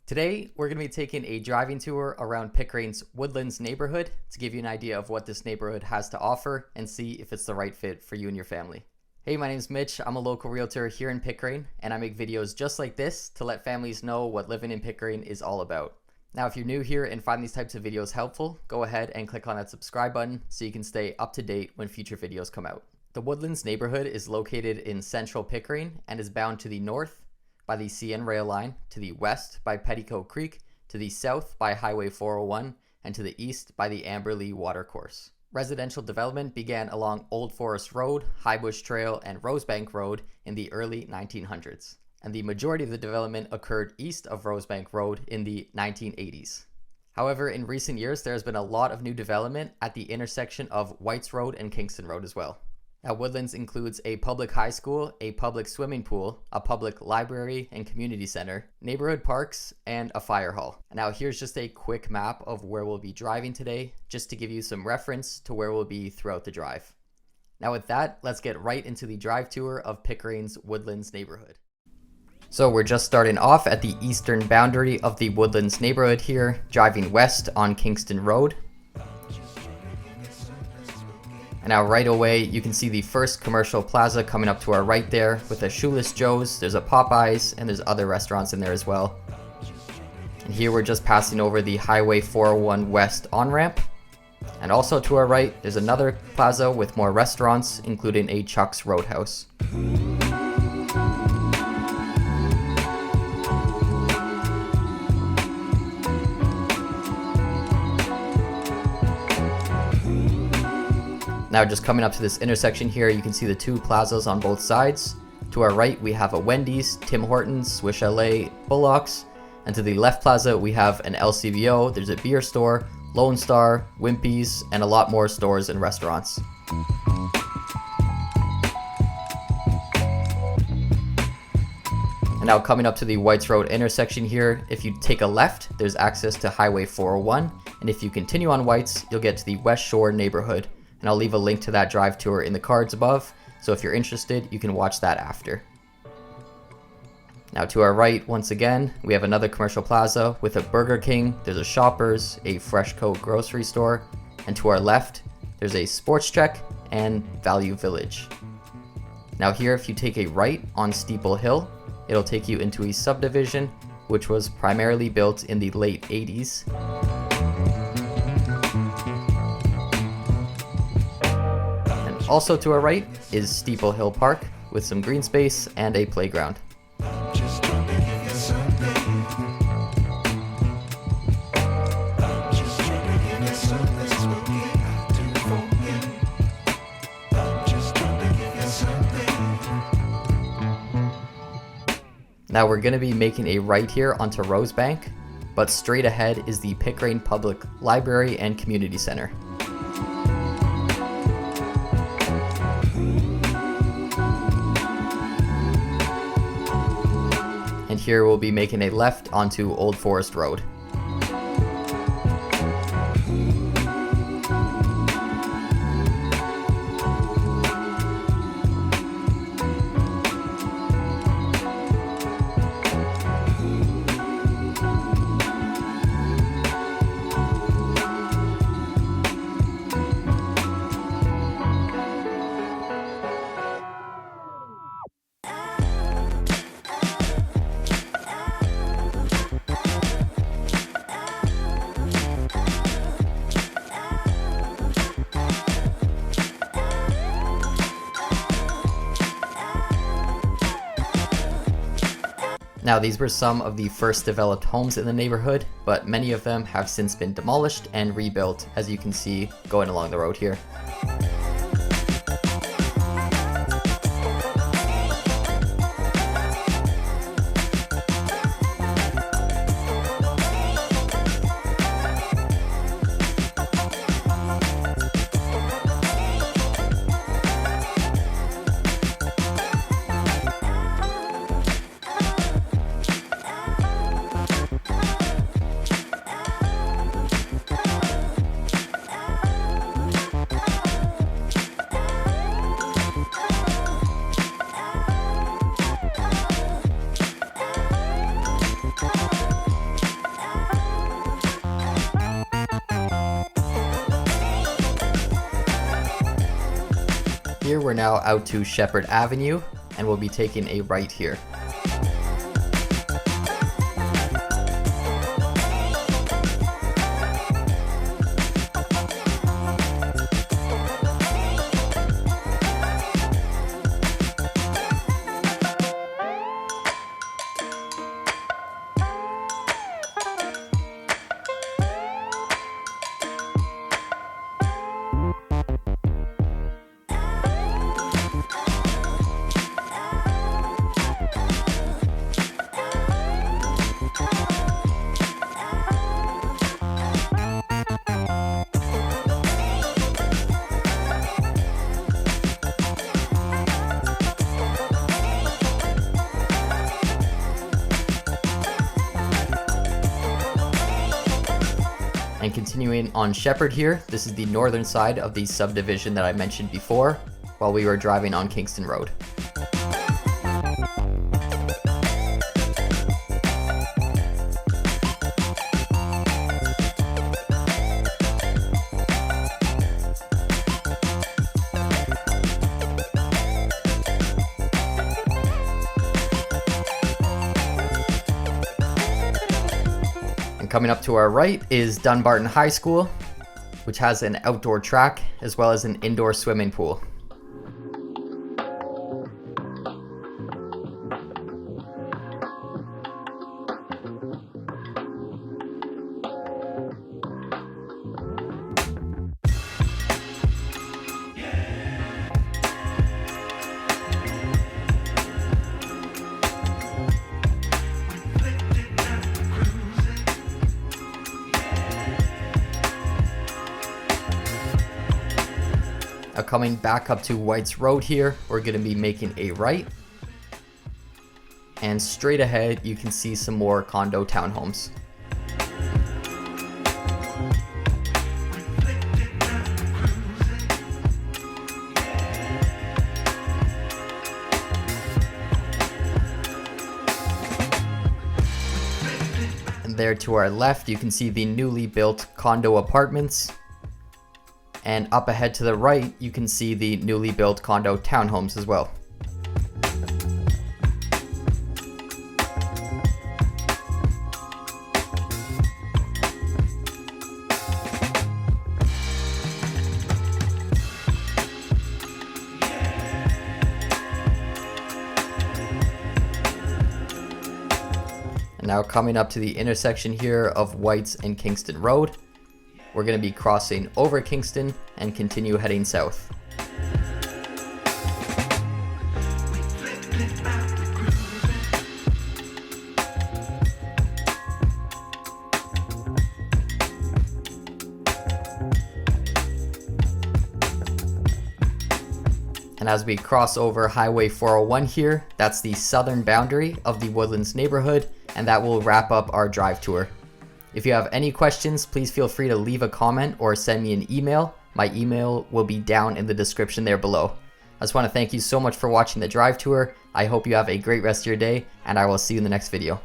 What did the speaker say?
Today, we're going to be taking a driving tour around Pickering's Woodlands neighborhood to give you an idea of what this neighborhood has to offer and see if it's the right fit for you and your family. Hey, my name's Mitch. I'm a local realtor here in Pickering, and I make videos just like this to let families know what living in Pickering is all about. Now, if you're new here and find these types of videos helpful, go ahead and click on that subscribe button so you can stay up to date when future videos come out. The Woodlands neighborhood is located in central Pickering and is bound to the north by the CN rail line, to the west by Petticoat Creek, to the south by Highway 401, and to the east by the Amberley Watercourse. Residential development began along Old Forest Road, Highbush Trail, and Rosebank Road in the early 1900s, and the majority of the development occurred east of Rosebank Road in the 1980s. However, in recent years, there has been a lot of new development at the intersection of Whites Road and Kingston Road as well. Now, Woodlands includes a public high school, a public swimming pool, a public library and community center, neighborhood parks, and a fire hall. Now, here's just a quick map of where we'll be driving today, just to give you some reference to where we'll be throughout the drive. Now, with that, let's get right into the drive tour of Pickering's Woodlands neighborhood. So we're just starting off at the eastern boundary of the Woodlands neighborhood here, driving west on Kingston Road. And now right away, you can see the first commercial plaza coming up to our right there with a Shoeless Joe's, there's a Popeyes, and there's other restaurants in there as well. And here we're just passing over the Highway 401 West on-ramp. And also to our right, there's another plaza with more restaurants, including a Chuck's Roadhouse. Now just coming up to this intersection here, you can see the two plazas on both sides. To our right, we have a Wendy's, Tim Hortons, Swiss Chalet, Bullocks. And to the left plaza, we have an LCBO, there's a beer store, Lone Star, Wimpy's, and a lot more stores and restaurants. And now coming up to the Whites Road intersection here, if you take a left, there's access to Highway 401. And if you continue on Whites, you'll get to the West Shore neighborhood. And I'll leave a link to that drive tour in the cards above, so if you're interested, you can watch that after. Now to our right, once again, we have another commercial plaza with a Burger King, there's a Shoppers, a Fresh Coat grocery store, and to our left, there's a Sports Trek and Value Village. Now here, if you take a right on Steeple Hill, it'll take you into a subdivision, which was primarily built in the late 80s. Also to our right is Steeple Hill Park with some green space and a playground. Now we're going to be making a right here onto Rosebank, but straight ahead is the Pickering Public Library and Community Center. And here we'll be making a left onto Old Forest Road. Now, these were some of the first developed homes in the neighborhood, but many of them have since been demolished and rebuilt, as you can see going along the road here. we're now out to Shepherd Avenue, and we'll be taking a right here. And continuing on Shepherd here, this is the northern side of the subdivision that I mentioned before while we were driving on Kingston Road. Coming up to our right is Dunbarton High School, which has an outdoor track as well as an indoor swimming pool. Now coming back up to White's Road here, we're going to be making a right. And straight ahead, you can see some more condo townhomes. And there to our left, you can see the newly built condo apartments. And up ahead to the right, you can see the newly built condo townhomes as well. And now coming up to the intersection here of White's and Kingston Road. We're going to be crossing over Kingston and continue heading south. And as we cross over Highway 401 here, that's the southern boundary of the Woodlands neighborhood, and that will wrap up our drive tour. If you have any questions, please feel free to leave a comment or send me an email. My email will be down in the description there below. I just want to thank you so much for watching the drive tour. I hope you have a great rest of your day, and I will see you in the next video.